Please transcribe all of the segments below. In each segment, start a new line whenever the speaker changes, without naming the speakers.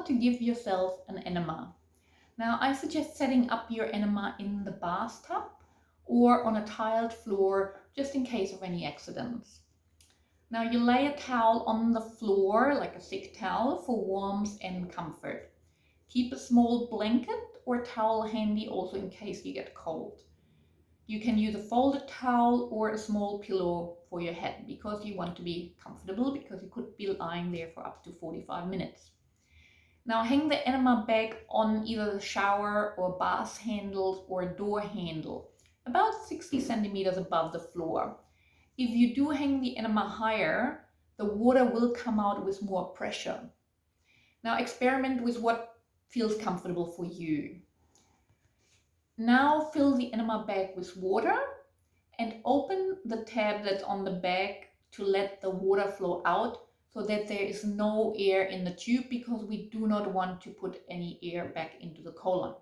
how to give yourself an enema. Now, I suggest setting up your enema in the bathtub or on a tiled floor, just in case of any accidents. Now, you lay a towel on the floor, like a thick towel, for warmth and comfort. Keep a small blanket or towel handy also in case you get cold. You can use a folded towel or a small pillow for your head because you want to be comfortable, because you could be lying there for up to 45 minutes. Now hang the enema bag on either the shower or bath handles or door handle, about 60 centimeters above the floor. If you do hang the enema higher, the water will come out with more pressure. Now experiment with what feels comfortable for you. Now fill the enema bag with water and open the tab that's on the bag to let the water flow out so that there is no air in the tube, because we do not want to put any air back into the colon.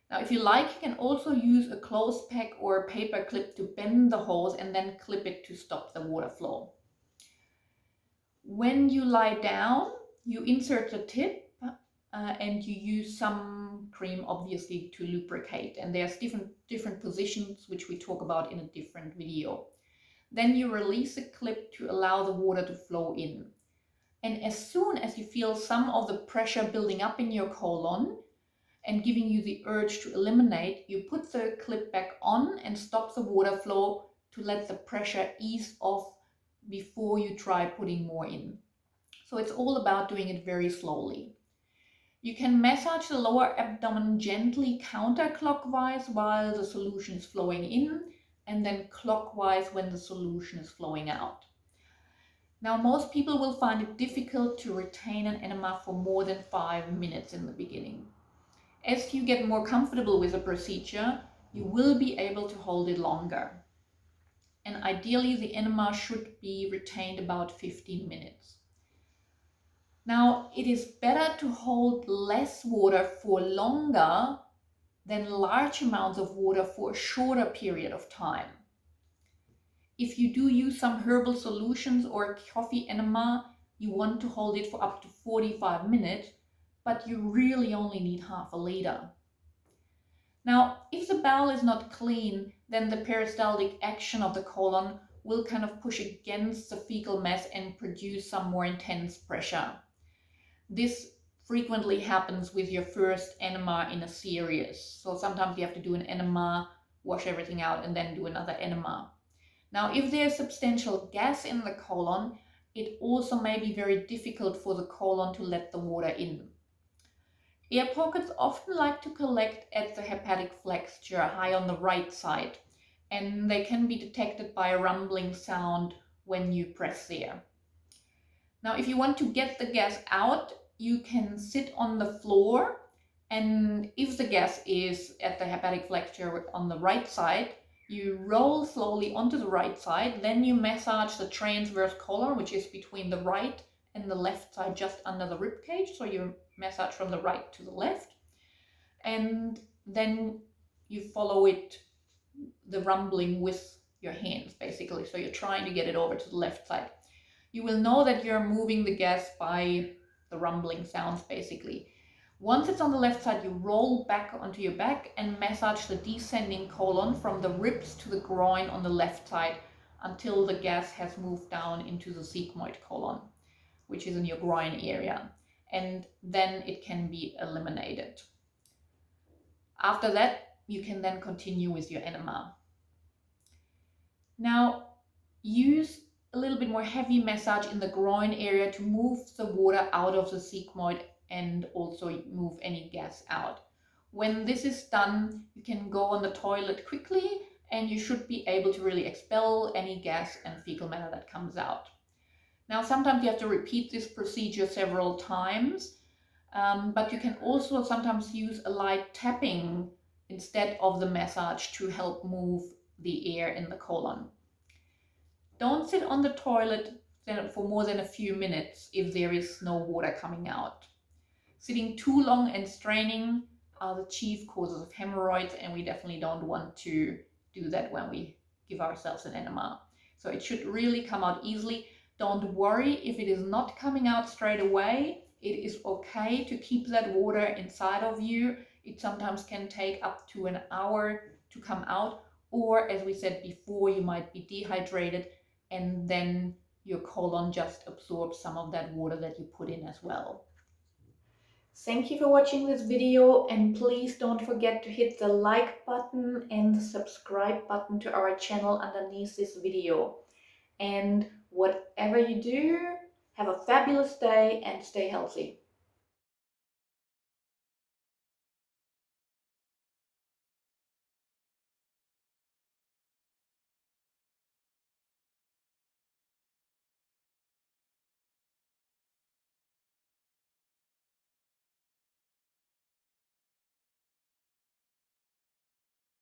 Now, if you like, you can also use a clothes peg or a paper clip to bend the hose and then clip it to stop the water flow. When you lie down, you insert the tip and you use some cream, obviously, to lubricate. And there's different positions which we talk about in a different video. Then you release the clip to allow the water to flow in. And as soon as you feel some of the pressure building up in your colon and giving you the urge to eliminate, you put the clip back on and stop the water flow to let the pressure ease off before you try putting more in. So it's all about doing it very slowly. You can massage the lower abdomen gently counterclockwise while the solution is flowing in, and then clockwise when the solution is flowing out. Now, most people will find it difficult to retain an enema for more than 5 minutes in the beginning. As you get more comfortable with the procedure, you will be able to hold it longer. And ideally, the enema should be retained about 15 minutes. Now, it is better to hold less water for longer than large amounts of water for a shorter period of time. If you do use some herbal solutions or a coffee enema, you want to hold it for up to 45 minutes, but you really only need half a liter. Now, if the bowel is not clean, then the peristaltic action of the colon will kind of push against the fecal mass and produce some more intense pressure. This frequently happens with your first enema in a series. So sometimes you have to do an enema, wash everything out, and then do another enema. Now, if there's substantial gas in the colon, it also may be very difficult for the colon to let the water in. Air pockets often like to collect at the hepatic flexure, high on the right side, and they can be detected by a rumbling sound when you press there. Now, if you want to get the gas out, you can sit on the floor, and if the gas is at the hepatic flexure on the right side, you roll slowly onto the right side, then you massage the transverse colon, which is between the right and the left side, just under the rib cage. So you massage from the right to the left, and then you follow it, the rumbling, with your hands, basically. So you're trying to get it over to the left side. You will know that you're moving the gas by the rumbling sounds, basically. Once it's on the left side, you roll back onto your back and massage the descending colon from the ribs to the groin on the left side until the gas has moved down into the sigmoid colon, which is in your groin area, and then it can be eliminated. After that, you can then continue with your enema. Now, use a little bit more heavy massage in the groin area to move the water out of the sigmoid and also move any gas out. When this is done, you can go on the toilet quickly and you should be able to really expel any gas and fecal matter that comes out. Now, sometimes you have to repeat this procedure several times, but you can also sometimes use a light tapping instead of the massage to help move the air in the colon. Don't sit on the toilet for more than a few minutes if there is no water coming out. Sitting too long and straining are the chief causes of hemorrhoids, and we definitely don't want to do that when we give ourselves an enema. So it should really come out easily. Don't worry if it is not coming out straight away. it is okay to keep that water inside of you. It sometimes can take up to an hour to come out, or as we said before, you might be dehydrated and then your colon just absorbs some of that water that you put in as well. Thank you for watching this video, and please don't forget to hit the like button and the subscribe button to our channel underneath this video. And whatever you do, have a fabulous day and stay healthy.